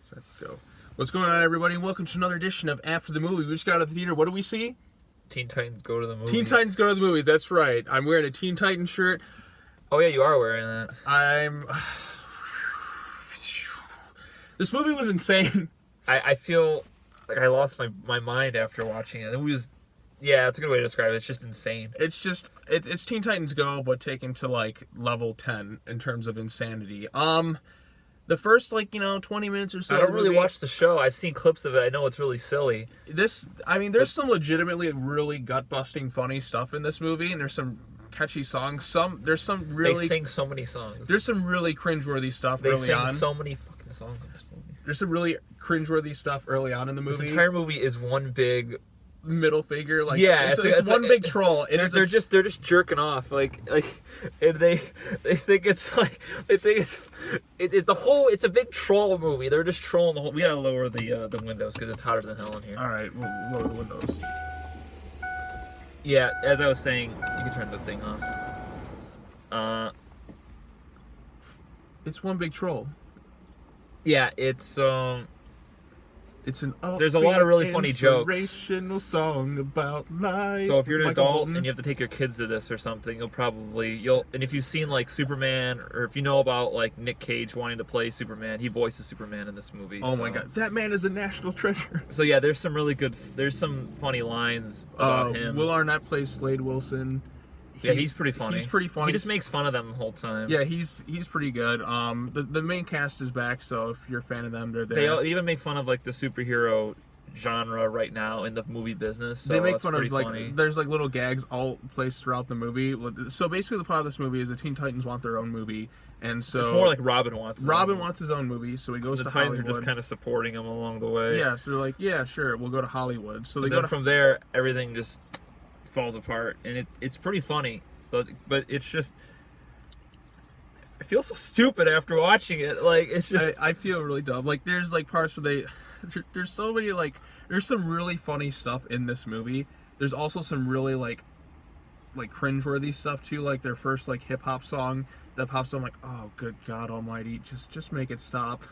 Set, go. What's going on, everybody? Welcome to another edition of After the Movie. We just got out of the theater. What do we see? Teen Titans Go to the Movies. Teen Titans Go to the Movies. That's right. I'm wearing a Teen Titans shirt. Oh yeah, you are wearing that. This movie was insane. I feel like I lost my mind after watching it. It was, yeah, that's a good way to describe it. It's just insane. It's just it's Teen Titans Go, but taken to like level 10 in terms of insanity. The first 20 minutes or so. I don't really watch the show. I've seen clips of it. I know it's really silly. There's some legitimately really gut busting funny stuff in this movie, and there's some catchy songs. They sing so many songs. There's some really cringeworthy stuff they early on. sing so many fucking songs in this movie. There's some really cringeworthy stuff early on in the movie. This entire movie is one big middle figure. It's one big troll. They're just jerking off and they think it's it's a big troll movie. They're just trolling the whole. We gotta lower the windows because it's hotter than hell in here. All right, we'll lower the windows. Yeah, as I was saying, you can turn the thing off. It's one big troll. Yeah, it's an there's a lot of really funny jokes. Inspirational song about life. So if you're an Michael adult Bolton. and you have to take your kids to this or something, and if you've seen like Superman, or if you know about like Nick Cage wanting to play Superman, he voices Superman in this movie. Oh my god, that man is a national treasure. So yeah, there's some funny lines about him. Will Arnett plays Slade Wilson. He's pretty funny. He's pretty funny. He just makes fun of them the whole time. Yeah, he's pretty good. The main cast is back, so if you're a fan of them, they're there. They even make fun of like the superhero genre right now in the movie business. So they make fun of funny. There's like little gags all placed throughout the movie. So basically, the plot of this movie is the Teen Titans want their own movie, and so it's more like Robin wants his own movie. So he goes to Titans Hollywood. are just kind of supporting him along the way. Yeah, so they're like, yeah, sure, we'll go to Hollywood. So they go from there, everything just falls apart, and it's pretty funny. But it's just, I feel so stupid after watching it. Like, it's just, I feel really dumb. Like, there's like parts where there's so many there's some really funny stuff in this movie. There's also some really like cringeworthy stuff too. Like their first like hip hop song that pops up. I'm like, oh good God Almighty, just make it stop.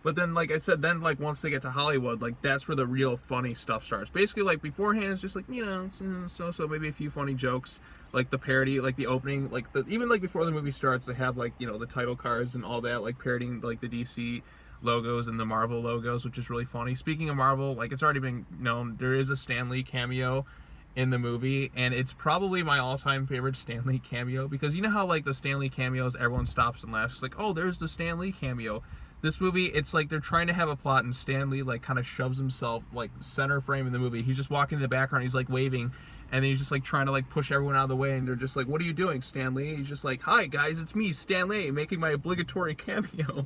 But then, like I said, once they get to Hollywood, like that's where the real funny stuff starts. Basically, like beforehand, it's just like so maybe a few funny jokes, like the parody, like the opening, even before the movie starts, they have the title cards and all that, like parodying like the DC logos and the Marvel logos, which is really funny. Speaking of Marvel, like it's already been known, there is a Stan Lee cameo in the movie, and it's probably my all-time favorite Stan Lee cameo, because you know how like the Stan Lee cameos, everyone stops and laughs. It's like, oh, there's the Stan Lee cameo. This movie, it's like they're trying to have a plot, and Stan Lee like kind of shoves himself like center frame in the movie. He's just walking in the background, he's like waving, and then he's just like trying to like push everyone out of the way, and they're just like, what are you doing, Stan Lee? He's just like, hi guys, it's me, Stan Lee, making my obligatory cameo.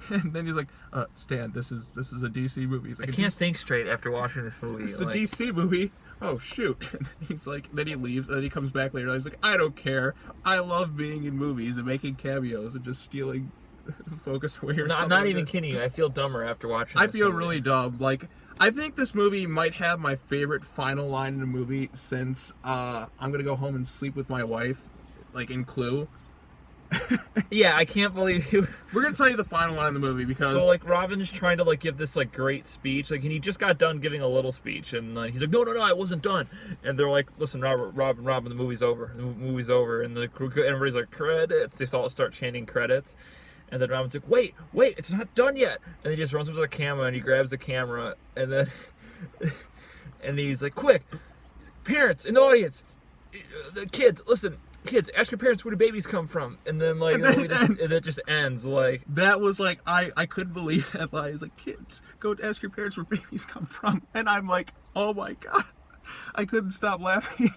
And then he's like, Stan, this is a DC movie. He's like, I can't think straight after watching this movie. It's a DC movie. Oh shoot. And he's like, then he leaves, and then he comes back later, and he's like, I don't care. I love being in movies and making cameos and just stealing focus away or something. I'm not even kidding you. I feel dumber after watching this movie. Really dumb. Like, I think this movie might have my favorite final line in a movie since I'm gonna go home and sleep with my wife, like in Clue. Yeah, I can't believe you. We're gonna tell you the final line of the movie because so like Robin's trying to like give this like great speech, like, and he just got done giving a little speech, and he's like, no, I wasn't done, and they're like, listen, Robin, the movie's over, and everybody's like, credits. They all start chanting credits. And then Robin's like, wait, it's not done yet. And he just runs up to the camera, and he grabs the camera, and then and he's like, quick, parents in the audience, the kids, listen, kids, ask your parents where the babies come from. And then like and it just ends. Like, that was like, I couldn't believe that line. He's like, kids, go ask your parents where babies come from. And I'm like, oh my God, I couldn't stop laughing.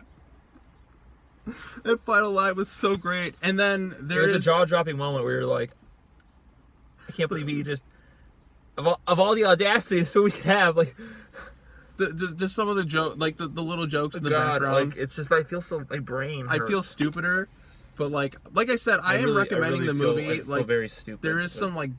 That final line was so great. And then there's a jaw-dropping moment where you're like, I can't believe he just, of all the audacity so we could have, like, just some of the joke, like the little jokes in the background. Like, it's just, I feel so, my brain hurts. I feel stupider, but like I said, I am recommending the movie. I feel very stupid. There is some like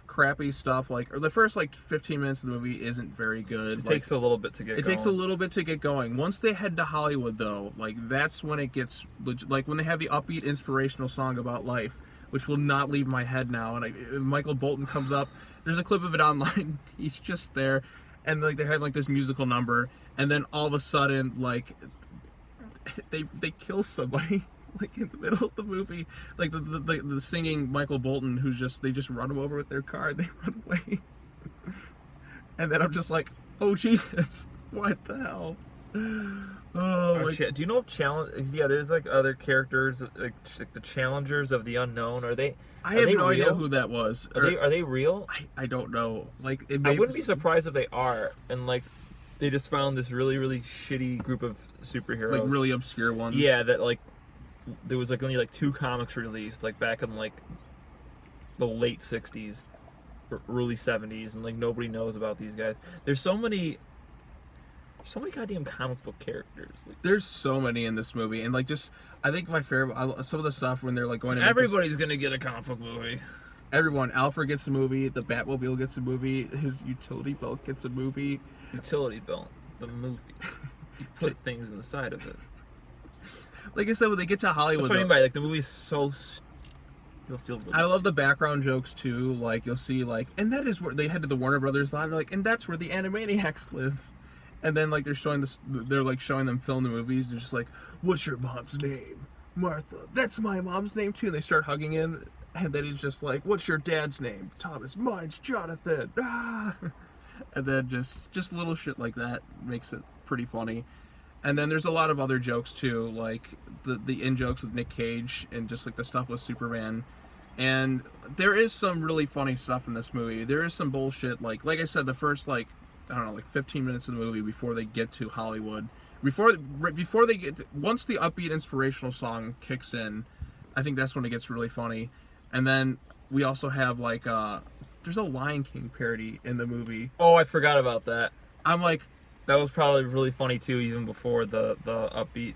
crappy stuff, or the first 15 minutes of the movie isn't very good. It takes a little bit to get going. It takes a little bit to get going. Once they head to Hollywood, though, that's when it gets, when they have the upbeat, inspirational song about life. which will not leave my head now. And Michael Bolton comes up. There's a clip of it online. He's just there, and like they're having like this musical number, and then all of a sudden, like they kill somebody. Like in the middle of the movie, like the singing Michael Bolton, they just run him over with their car and they run away. And then I'm just like, oh Jesus, what the hell? Oh, do you know if there's like other characters like the challengers of the unknown. I have no idea who that was. Are they real? I don't know. Like I wouldn't be surprised if they are, and like they just found this really really shitty group of superheroes, like really obscure ones. Yeah, that like there was like only like 2 comics released like back in like the late 60s or early 70s, and like nobody knows about these guys. There's so many goddamn comic book characters. Like, there's so many in this movie, and like just I think my favorite some of the stuff when they're like going to everybody's gonna get a comic book movie. Everyone, Alfred gets a movie, the Batmobile gets a movie, his utility belt gets a movie. Utility belt, the movie. You put things in the side of it. Like I said, when they get to Hollywood, that's what I mean by like the movie's so. You'll feel really I love the background jokes too. Like you'll see like, and that is where they head to the Warner Brothers lot. They're like, and that's where the Animaniacs live. And then like they're showing this, they're like showing them film the movies. They're just like, what's your mom's name? Martha. That's my mom's name too. And they start hugging him, and then he's just like, what's your dad's name? Thomas. Mine's Jonathan. Ah. And then just little shit like that makes it pretty funny. And then there's a lot of other jokes too, like the in jokes with Nick Cage and just like the stuff with Superman. And there is some really funny stuff in this movie. There is some bullshit, like I said, the first like 15 minutes of the movie before they get to Hollywood, before they get once the upbeat inspirational song kicks in, I think that's when it gets really funny. And then we also have like there's a Lion King parody in the movie. Oh, I forgot about that. I'm like, that was probably really funny too, even before the upbeat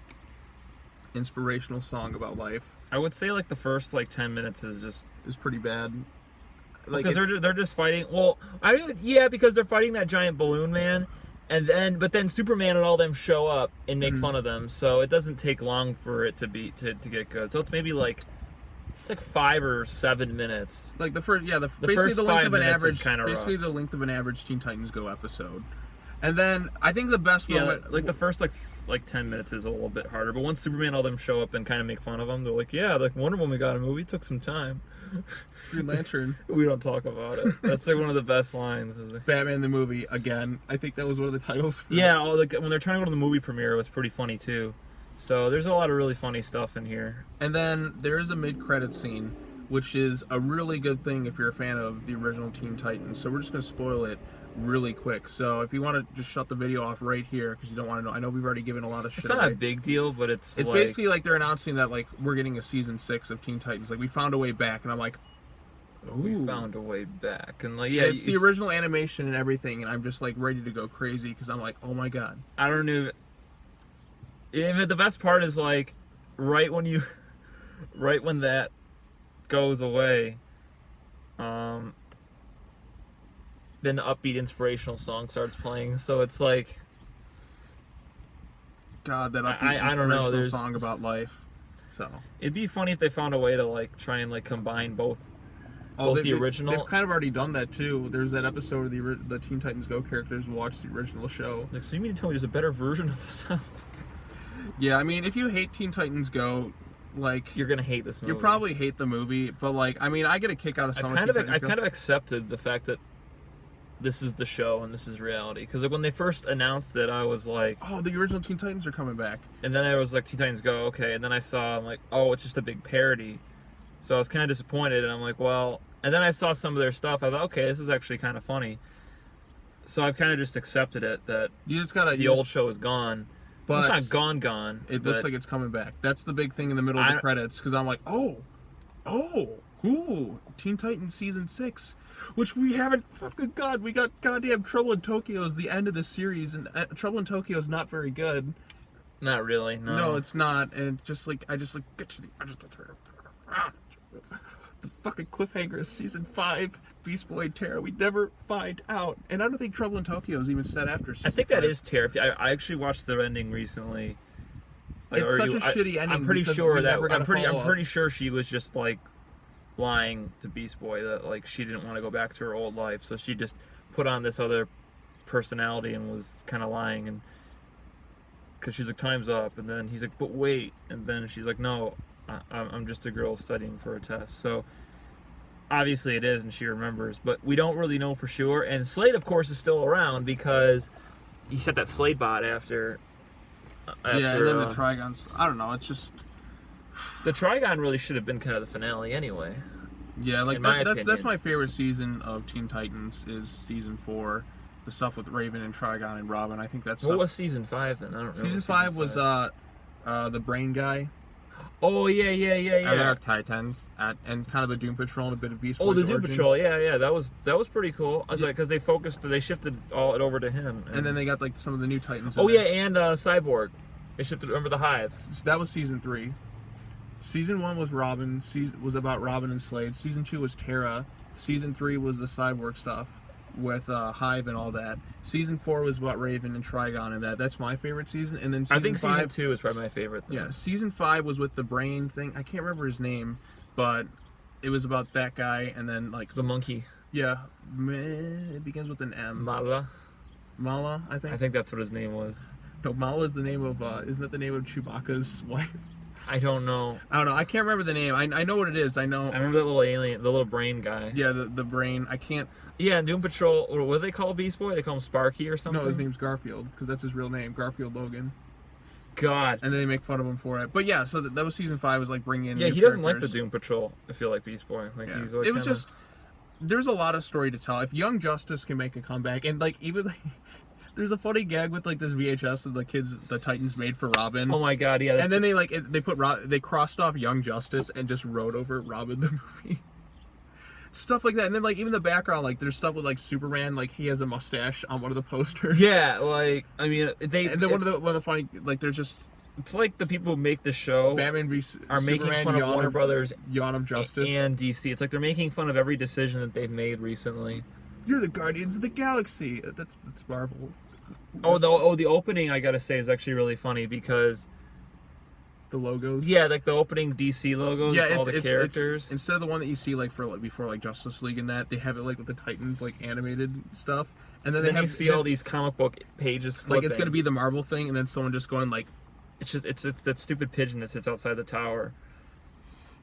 inspirational song about life. I would say like the first like 10 minutes is pretty bad. Like because they're just fighting. Well, because they're fighting that giant balloon man, but then Superman and all them show up and make fun of them. So it doesn't take long for it to get good. So it's maybe like 5 or 7 minutes. Like the first, basically the length of an average Teen Titans Go episode. And then I think the best moment, like the first like 10 minutes is a little bit harder. But once Superman and all them show up and kind of make fun of them, they're like, yeah, like Wonder Woman got a movie. It took some time. Green Lantern. We don't talk about it. That's like one of the best lines. Batman the movie again. I think that was one of the titles. Yeah, like when they're trying to go to the movie premiere, it was pretty funny too. So there's a lot of really funny stuff in here. And then there is a mid-credit scene, which is a really good thing if you're a fan of the original Teen Titans. So we're just gonna spoil it really quick. So if you want to just shut the video off right here because you don't want to know. I know we've already given a lot of shit. It's not a big deal, but it's like, basically like they're announcing that like we're getting a season 6 of Teen Titans. Like we found a way back, and I'm like, ooh. We found a way back, and like and it's the original animation and everything, and I'm just like ready to go crazy because I'm like, oh my god. I don't know. Yeah, the best part is like right when that goes away, then the upbeat inspirational song starts playing. So it's like, God, that upbeat inspirational song about life. So it'd be funny if they found a way to like try and like combine both the original. They've kind of already done that too. There's that episode of the Teen Titans Go characters watch the original show. Like, so you mean to tell me there's a better version of the sound? Yeah, I mean, if you hate Teen Titans Go, like you're gonna hate this movie. You probably hate the movie, but like, I mean, I get a kick out of some of Teen Titans Go. I kind of accepted the fact that this is the show and this is reality, because like when they first announced it, I was like, oh, the original Teen Titans are coming back. And then I was like, Teen Titans Go, okay. And then I'm like, oh, it's just a big parody. So I was kind of disappointed, and I'm like, well. And then I saw some of their stuff. I thought, okay, this is actually kind of funny. So I've kind of just accepted it that the old show is gone. But it's not gone. It looks like it's coming back. That's the big thing in the middle of the credits, because I'm like, Teen Titans Season 6, which we haven't, fucking God, we got goddamn Trouble in Tokyo is the end of the series, and Trouble in Tokyo is not very good. Not really, no. No, it's not, and I just get to the fucking cliffhanger is Season 5, Beast Boy and Terra. We never find out. And I don't think Trouble in Tokyo is even set after Season 5. I think that is Terra. I actually watched the ending recently. It's such a shitty ending. I'm pretty sure she was just like lying to Beast Boy that like she didn't want to go back to her old life, so she just put on this other personality and was kind of lying, and because she's like, time's up, and then he's like, but wait, and then she's like, no, I'm just a girl studying for a test. So obviously it is, and she remembers, but we don't really know for sure. And Slade, of course, is still around because he sent that Slade bot after yeah, and then the Trigons. I don't know. It's just the Trigon really should have been kind of the finale anyway. yeah, like in my that's opinion. my favorite season of Teen Titans is season 4, the stuff with Raven and Trigon and Robin. I think that's What was season 5 then? I don't know. season 5 was the Brain Guy. Oh yeah. Dark Titans and kind of the Doom Patrol and a bit of Beast Boy's Oh, the Doom origin. Patrol, yeah, that was pretty cool. I was like, because they shifted all it over to him, And then they got like some of the new Titans. oh in yeah, there. and Cyborg, they shifted. Remember the Hive? So that was season 3. Season 1 was Robin. Was about Robin and Slade. Season 2 was Terra. Season 3 was the Cyborg stuff with Hive and all that. Season 4 was about Raven and Trigon and that. That's my favorite season. And then season I think 5, season 2 is probably my favorite. Though. yeah, season 5 was with the Brain thing. I can't remember his name, but it was about that guy. And then like The monkey, yeah, it begins with an M. Mala. Mala, I think. I think that's what his name was. No, Mala is the name of. Isn't that the name of Chewbacca's wife? I don't know. I don't know. I can't remember the name. I know what it is. I know. I remember that little alien, the little brain guy. Yeah, the Brain. I can't. Yeah, and Doom Patrol. What do they call Beast Boy? They call him Sparky or something. No, his name's Garfield because that's his real name, Garfield Logan. God. And then they make fun of him for it. But yeah, so that was season 5. Was like bringing in. Yeah, new he doesn't like the characters. Doom Patrol. I feel like Beast Boy. Like Yeah. he's like It was kinda- just. There's a lot of story to tell. If Young Justice can make a comeback, and like even like, there's a funny gag with like this VHS of the Titans made for Robin. Oh my God, yeah. and then they crossed off Young Justice and just wrote over Robin the movie. Stuff like that. And then like even the background, like there's stuff with like Superman, like he has a mustache on one of the posters. yeah, like I mean, And then one of the funny, like there's just it's like the people who make the show Batman v are making Superman, fun of Yawn Warner Brothers Yawn of Justice. and DC. It's like they're making fun of every decision that they've made recently. You're the Guardians of the Galaxy. That's Marvel. Oh, the opening I gotta say is actually really funny because The logos. yeah, like the opening DC logos, Yeah, all the characters. instead of the one that you see like before like Justice League and that, they have it like with the Titans like animated stuff, and then they then have you see all these comic book pages like flipping. it's gonna be the Marvel thing, and then someone just going like, It's just it's that stupid pigeon that sits outside the tower.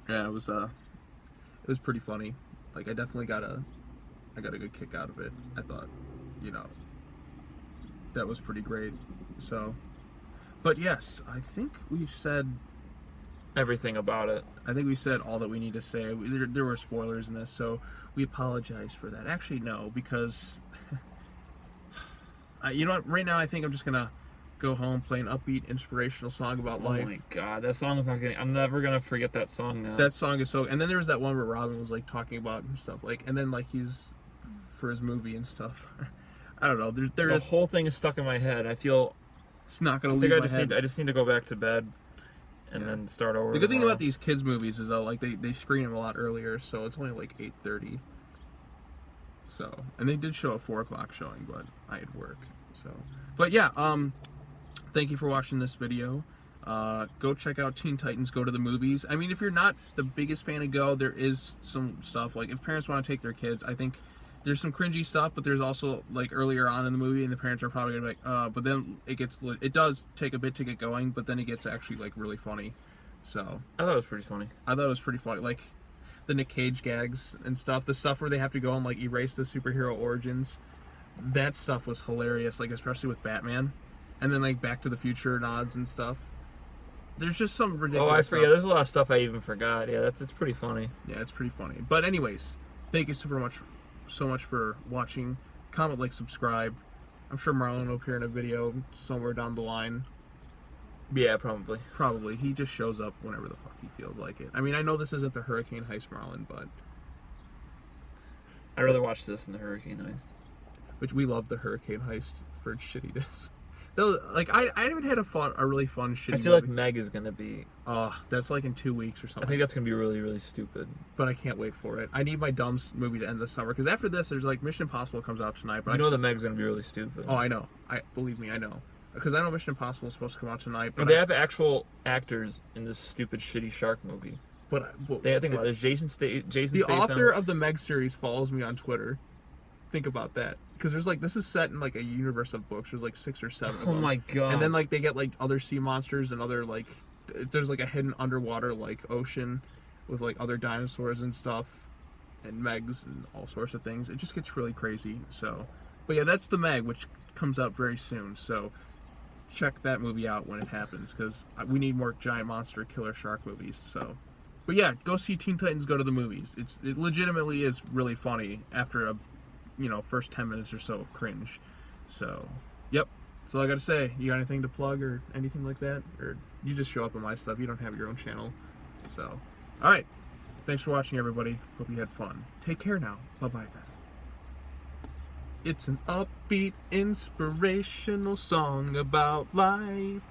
yeah, it was pretty funny. Like I definitely got a good kick out of it. I thought, that was pretty great. So, but yes, I think we've said Everything about it. all that we need to say. There were spoilers in this, so we apologize for that. Actually, no, because you know what? Right now, I think I'm just gonna go home, play an upbeat, inspirational song about life. Oh my God, that song is not getting. I'm never gonna forget that song now. That song is so. And then there was that one where Robin was like talking about stuff, like, and then like he's for his movie and stuff. I don't know. the There's whole thing is stuck in my head. I feel. it's not gonna I leave think my head. I just need to go back to bed, and Yeah. then start over. The good thing tomorrow. about these kids movies is though, like they screen them a lot earlier, so it's only like 8:30. So, and they did show a 4:00 showing, but I had work. So, but yeah, thank you for watching this video. Go check out Teen Titans. Go to the movies. I mean, if you're not the biggest fan of Go, there is some stuff like if parents want to take their kids, I think there's some cringy stuff, but there's also like earlier on in the movie, and the parents are probably gonna be like, but then it does take a bit to get going, but then it gets actually like really funny. So I thought it was pretty funny. I thought it was pretty funny, like the Nick Cage gags and stuff, the stuff where they have to go and like erase the superhero origins. That stuff was hilarious, like especially with Batman, and then like Back to the Future nods and stuff. There's just some ridiculous. Oh, I forget. stuff. There's a lot of stuff I even forgot. Yeah, it's pretty funny. Yeah, it's pretty funny. But anyways, thank you so much for watching. Comment, like, subscribe. I'm sure Marlon will appear in a video somewhere down the line. Yeah, probably. Probably. He just shows up whenever the fuck he feels like it. I mean, I know this isn't the Hurricane Heist Marlon, but I'd rather watch this than the Hurricane Heist. which we love the Hurricane Heist for its shittiness. Though, like, I haven't had a really fun shitty I feel like movie. Meg is gonna be. That's like in 2 weeks or I something. think that's gonna be really, really stupid. But I can't wait for it. I need my dumb movie to end this summer, because after this, there's like Mission Impossible comes out tonight. But You know that Meg's gonna be really stupid. Oh, I know. Believe me, I know. Because I know Mission Impossible is supposed to come out tonight. But But they have actual actors in this stupid, shitty shark movie. But Think about it. There's Jason the Statham. author of the Meg series follows me on Twitter. Think about that, because there's like, this is set in like a universe of books. There's like 6 or 7 of Oh them. my god. And then like they get like other sea monsters and other like, there's like a hidden underwater like ocean with like other dinosaurs and stuff, and Megs and all sorts of things. It just gets really crazy. So, but yeah, that's the Meg, which comes out very soon. So check that movie out when it happens, because we need more giant monster killer shark movies. So, but yeah, go see Teen Titans Go to the Movies. It legitimately is really funny after a, first 10 minutes or so of cringe. So, yep. That's all I gotta say. You got anything to plug or anything like that? Or you just show up on my stuff. You don't have your own channel. So, alright. Thanks for watching, everybody. Hope you had fun. Take care now. Bye-bye then. It's an upbeat, inspirational song about life.